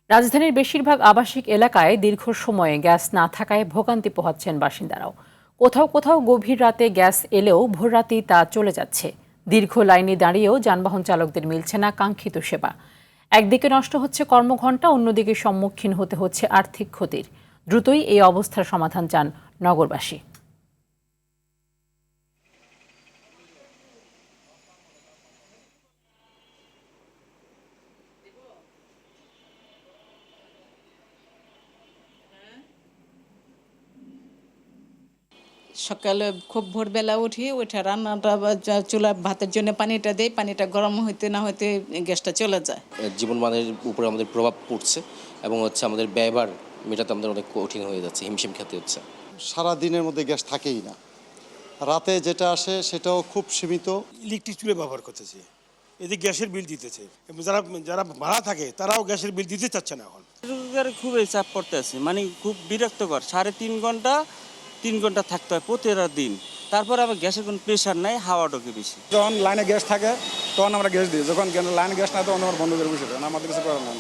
রাজধানীর বেশিরভাগ আবাসিক এলাকায় দীর্ঘ সময়ে গ্যাস না থাকায় ভোগান্তি পোহাচ্ছেন বাসিন্দারাও। কোথাও কোথাও গভীর রাতে গ্যাস এলেও ভোররাতেই তা চলে যাচ্ছে। দীর্ঘ লাইনে দাঁড়িয়েও যানবাহন চালকদের মিলছে না কাঙ্ক্ষিত সেবা। একদিকে নষ্ট হচ্ছে কর্মঘণ্টা, অন্যদিকে সম্মুখীন হতে হচ্ছে আর্থিক ক্ষতির। দ্রুতই এই অবস্থার সমাধান চান নগরবাসী। সকালে খুব ভোরবেলা উঠে রান্নাটা চুলা ভাতের জন্য পানিটা দেই, পানিটা গরম হইতে না হইতে গ্যাসটা চলে যায়। জীবনমানের উপরে আমাদের প্রভাব পড়ছে এবং আমাদের ব্যয়ভার মেটাতে আমাদের অনেক কঠিন হয়ে যাচ্ছে, হিমশিম খেতে হচ্ছে। সারা দিনের মধ্যে গ্যাস থাকেই না, রাতে যেটা আসে সেটাও খুব সীমিত। ইলেকট্রিক চুলা ব্যবহার করতেছে, এদিকে গ্যাসের বিল দিতেছে এবং যারা ভাড়া থাকে তারাও গ্যাসের বিল দিতে চাচ্ছে না। এখন খুবই চাপ পড়তেছে, মানে খুব বিরক্তকর। 3.5 ঘন্টা থাকতে হয় প্রতিটা দিন, তারপর আবার গ্যাসের কোনো প্রেশার নাই, হাওয়া ঢোকে বেশি। যখন লাইনে গ্যাস থাকে তখন আমরা গ্যাস দিই, যখন লাইনে গ্যাস না তখন আমরা বন্ধ করে বসে, আমাদের কিছু করার নাই।